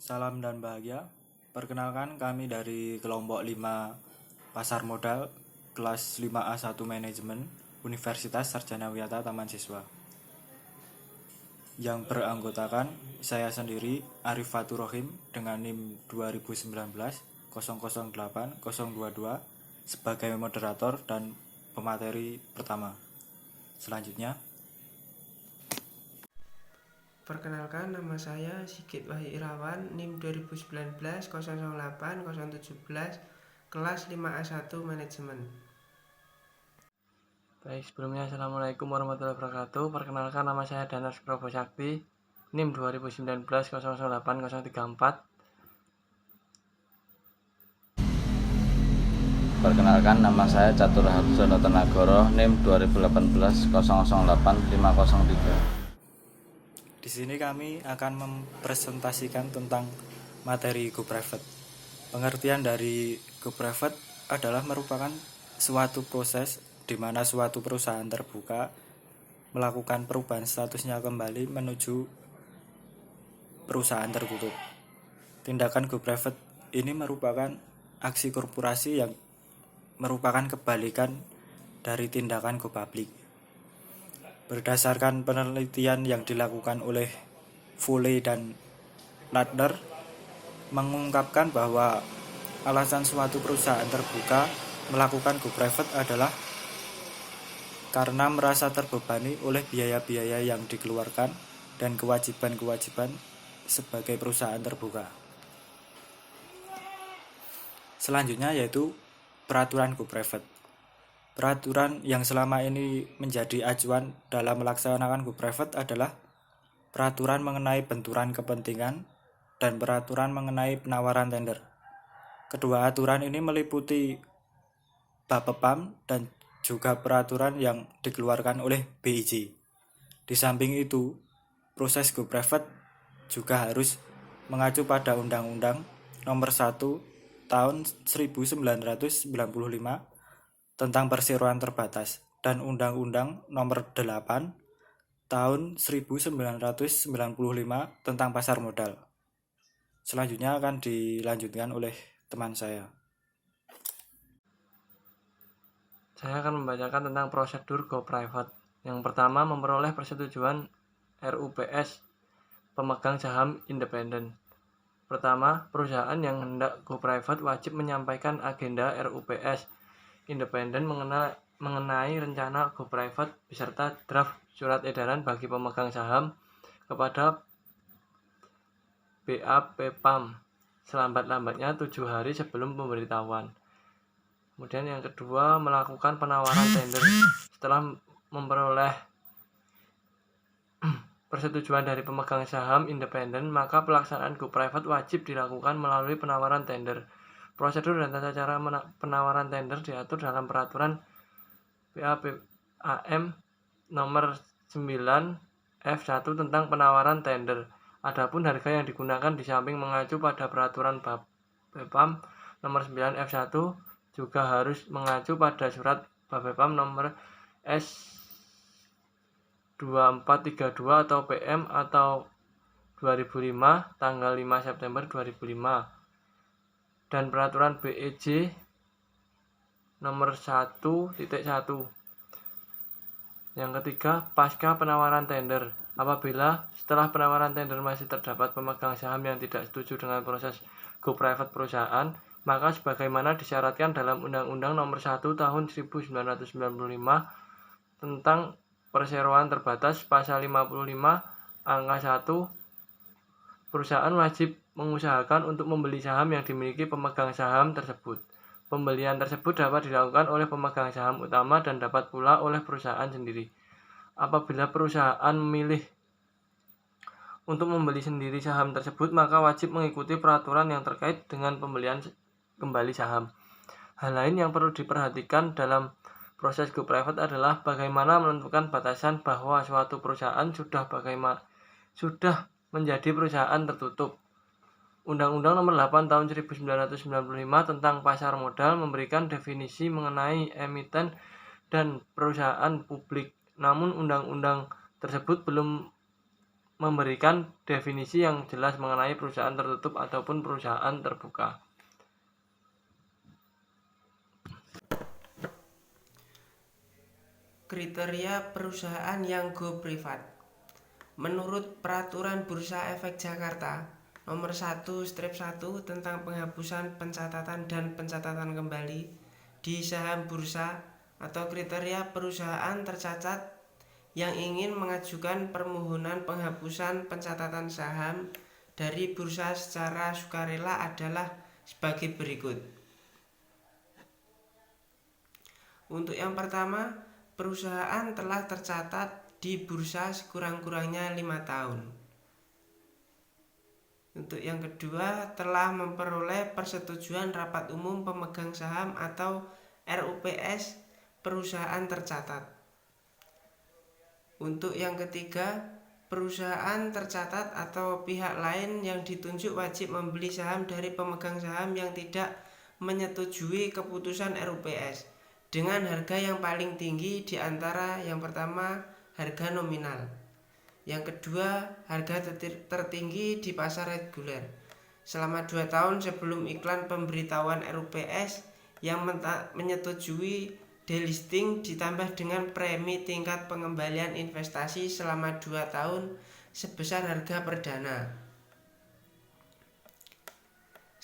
Salam dan bahagia. Perkenalkan kami dari kelompok 5 Pasar Modal kelas 5A1 Manajemen Universitas Sarjana Wiyata Taman Siswa. Yang beranggotakan saya sendiri Arif Fatur Rohim dengan NIM 2019-008022 sebagai moderator dan pemateri pertama. Selanjutnya, Perkenalkan, nama saya Sigit Wahyu Irawan, NIM 2019-008017, kelas 5A1 Manajemen. Baik, sebelumnya Assalamualaikum warahmatullahi wabarakatuh. Perkenalkan, nama saya Danar Suprobo Sakti, NIM 2019-008034. Perkenalkan, nama saya Catur Harjono Tenagoro, NIM 2018-008503. di sini kami akan mempresentasikan tentang materi Go Private. Pengertian dari Go Private adalah merupakan suatu proses di mana suatu perusahaan terbuka melakukan perubahan statusnya kembali menuju perusahaan tertutup. Tindakan Go Private ini merupakan aksi korporasi yang merupakan kebalikan dari tindakan Go Public. Berdasarkan penelitian yang dilakukan oleh Foley dan Ladner mengungkapkan bahwa alasan suatu perusahaan terbuka melakukan Go Private adalah karena merasa terbebani oleh biaya-biaya yang dikeluarkan dan kewajiban-kewajiban sebagai perusahaan terbuka. Selanjutnya yaitu peraturan Go Private. Peraturan yang selama ini menjadi acuan dalam melaksanakan Go Private adalah peraturan mengenai benturan kepentingan dan peraturan mengenai penawaran tender. Kedua aturan ini meliputi Bapepam dan juga peraturan yang dikeluarkan oleh BIJ. Di samping itu, proses Go Private juga harus mengacu pada Undang-Undang Nomor 1 Tahun 1995 tentang perseroan terbatas dan Undang-Undang Nomor 8 Tahun 1995 tentang pasar modal. Selanjutnya akan dilanjutkan oleh teman saya. Saya akan membacakan tentang prosedur Go Private. Yang pertama, memperoleh persetujuan RUPS pemegang saham independen. Pertama, perusahaan yang hendak Go Private wajib menyampaikan agenda RUPS independen mengenai rencana Go Private beserta draft surat edaran bagi pemegang saham kepada BAPEPAM selambat-lambatnya 7 hari sebelum pemberitahuan. Kemudian yang kedua, melakukan penawaran tender. Setelah memperoleh persetujuan dari pemegang saham independen, maka pelaksanaan Go Private wajib dilakukan melalui penawaran tender. Prosedur dan tata cara penawaran tender diatur dalam peraturan BAPAM nomor 9 F1 tentang penawaran tender. Adapun harga yang digunakan di samping mengacu pada peraturan BAPEPAM nomor 9 F1 juga harus mengacu pada surat BAPEPAM nomor S2432 atau PM atau 2005 tanggal 5 September 2005 dan peraturan BEJ nomor 1.1. Yang ketiga, pasca penawaran tender. Apabila setelah penawaran tender masih terdapat pemegang saham yang tidak setuju dengan proses Go Private perusahaan, maka sebagaimana disyaratkan dalam Undang-Undang Nomor 1 Tahun 1995 tentang perseroan terbatas pasal 55 angka 1, perusahaan wajib mengusahakan untuk membeli saham yang dimiliki pemegang saham tersebut. Pembelian tersebut dapat dilakukan oleh pemegang saham utama dan dapat pula oleh perusahaan sendiri. Apabila perusahaan memilih untuk membeli sendiri saham tersebut, maka wajib mengikuti peraturan yang terkait dengan pembelian kembali saham. Hal lain yang perlu diperhatikan dalam proses Go Private adalah bagaimana menentukan batasan bahwa suatu perusahaan sudah menjadi perusahaan tertutup. Undang-Undang Nomor 8 Tahun 1995 tentang pasar modal memberikan definisi mengenai emiten dan perusahaan publik. Namun undang-undang tersebut belum memberikan definisi yang jelas mengenai perusahaan tertutup ataupun perusahaan terbuka. Kriteria perusahaan yang go privat. Menurut Peraturan Bursa Efek Jakarta Nomor 1/1 tentang penghapusan pencatatan dan pencatatan kembali di saham bursa atau kriteria perusahaan tercatat yang ingin mengajukan permohonan penghapusan pencatatan saham dari bursa secara sukarela adalah sebagai berikut. Untuk yang pertama, perusahaan telah tercatat di bursa sekurang-kurangnya 5 tahun. Untuk yang kedua, telah memperoleh persetujuan rapat umum pemegang saham atau RUPS perusahaan tercatat. Untuk yang ketiga, perusahaan tercatat atau pihak lain yang ditunjuk wajib membeli saham dari pemegang saham yang tidak menyetujui keputusan RUPS dengan harga yang paling tinggi di antara yang pertama harga nominal, yang kedua harga tertinggi di pasar reguler selama 2 tahun sebelum iklan pemberitahuan RUPS yang menyetujui delisting ditambah dengan premi tingkat pengembalian investasi selama 2 tahun sebesar harga perdana.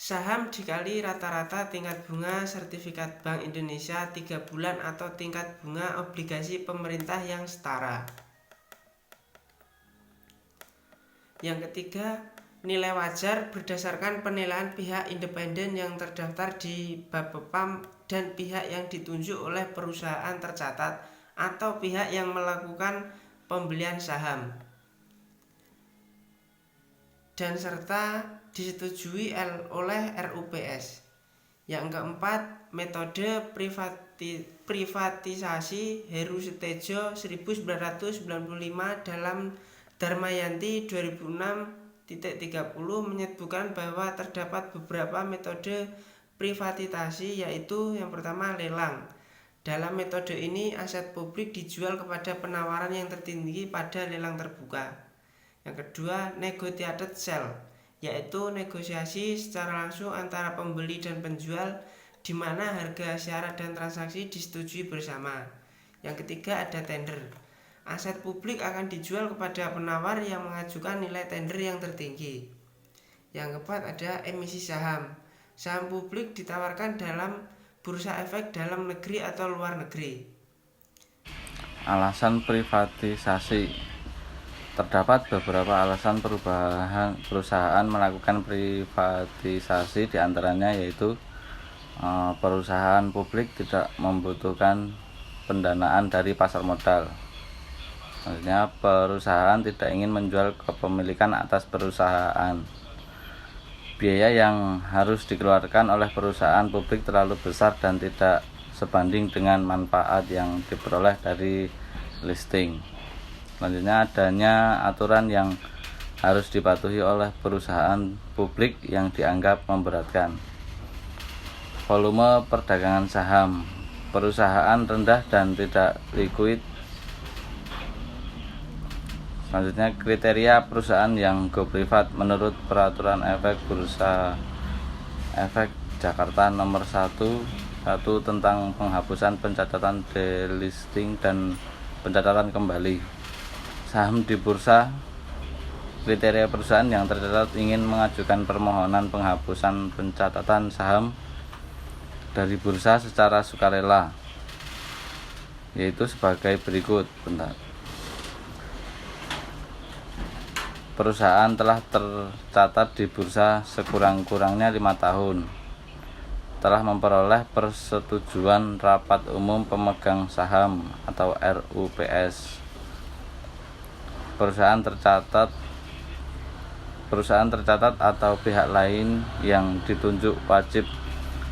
Saham dikali rata-rata tingkat bunga sertifikat Bank Indonesia 3 bulan atau tingkat bunga obligasi pemerintah yang setara. Yang ketiga, nilai wajar berdasarkan penilaian pihak independen yang terdaftar di Bapepam dan pihak yang ditunjuk oleh perusahaan tercatat atau pihak yang melakukan pembelian saham, dan serta disetujui oleh RUPS. Yang keempat, metode privatisasi Heru Sutejo 1995 dalam Dharmayanti 2006.30 menyebutkan bahwa terdapat beberapa metode privatisasi, yaitu yang pertama lelang. Dalam metode ini aset publik dijual kepada penawaran yang tertinggi pada lelang terbuka. Yang kedua, negotiated sale, yaitu negosiasi secara langsung antara pembeli dan penjual di mana harga syarat dan transaksi disetujui bersama. Yang ketiga, ada tender. Aset publik akan dijual kepada penawar yang mengajukan nilai tender yang tertinggi. Yang keempat, ada emisi saham. Saham publik ditawarkan dalam bursa efek dalam negeri atau luar negeri. Alasan privatisasi. Terdapat beberapa alasan perusahaan melakukan privatisasi, diantaranya yaitu perusahaan publik tidak membutuhkan pendanaan dari pasar modal. Maksudnya perusahaan tidak ingin menjual kepemilikan atas perusahaan. Biaya yang harus dikeluarkan oleh perusahaan publik terlalu besar dan tidak sebanding dengan manfaat yang diperoleh dari listing. Selanjutnya, adanya aturan yang harus dipatuhi oleh perusahaan publik yang dianggap memberatkan. Volume perdagangan saham. Perusahaan rendah dan tidak liquid. Selanjutnya, kriteria perusahaan yang go privat menurut Peraturan Efek Bursa Efek Jakarta Nomor 1/1 tentang penghapusan pencatatan delisting dan pencatatan kembali saham di bursa. Kriteria perusahaan yang tercatat ingin mengajukan permohonan penghapusan pencatatan saham dari bursa secara sukarela, yaitu sebagai berikut. Perusahaan telah tercatat di bursa sekurang-kurangnya 5 tahun, telah memperoleh persetujuan rapat umum pemegang saham atau RUPS. Perusahaan tercatat atau pihak lain yang ditunjuk wajib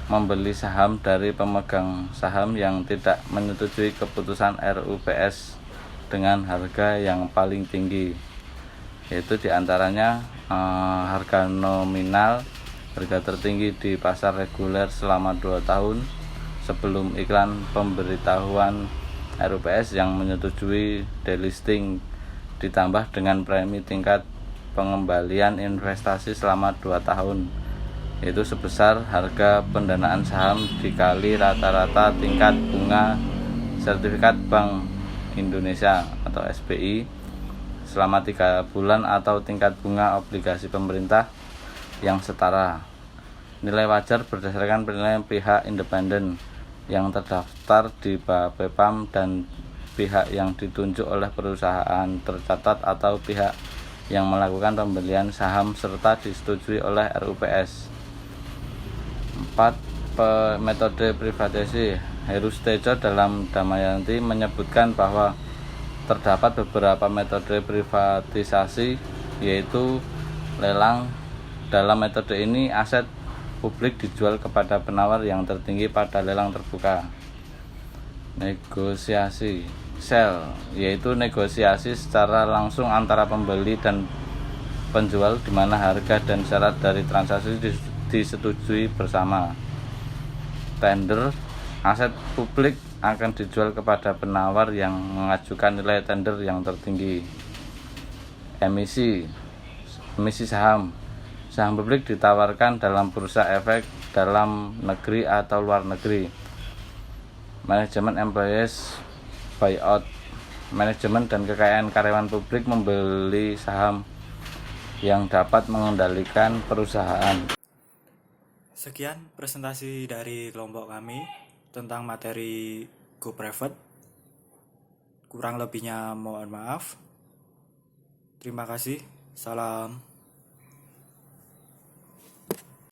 membeli saham dari pemegang saham yang tidak menyetujui keputusan RUPS dengan harga yang paling tinggi, yaitu diantaranya harga nominal, harga tertinggi di pasar reguler selama 2 tahun sebelum iklan pemberitahuan RUPS yang menyetujui delisting ditambah dengan premi tingkat pengembalian investasi selama 2 tahun, yaitu sebesar harga pendanaan saham dikali rata-rata tingkat bunga sertifikat Bank Indonesia atau SBI selama 3 bulan atau tingkat bunga obligasi pemerintah yang setara. Nilai wajar berdasarkan penilaian pihak independen yang terdaftar di Bapepam dan pihak yang ditunjuk oleh perusahaan tercatat atau pihak yang melakukan pembelian saham serta disetujui oleh RUPS. 4. Metode privatisasi. Heru Sutejo dalam Damayanti menyebutkan bahwa terdapat beberapa metode privatisasi, yaitu lelang. Dalam metode ini aset publik dijual kepada penawar yang tertinggi pada lelang terbuka. Negosiasi. Sell, yaitu negosiasi secara langsung antara pembeli dan penjual di mana harga dan syarat dari transaksi disetujui bersama. Tender, aset publik akan dijual kepada penawar yang mengajukan nilai tender yang tertinggi. Emisi saham. Saham publik ditawarkan dalam bursa efek dalam negeri atau luar negeri. Manajemen employees buyout. Manajemen dan kekayaan karyawan publik membeli saham yang dapat mengendalikan perusahaan. Sekian presentasi dari kelompok kami tentang materi Go Private. Kurang lebihnya mohon maaf. Terima kasih. Salam.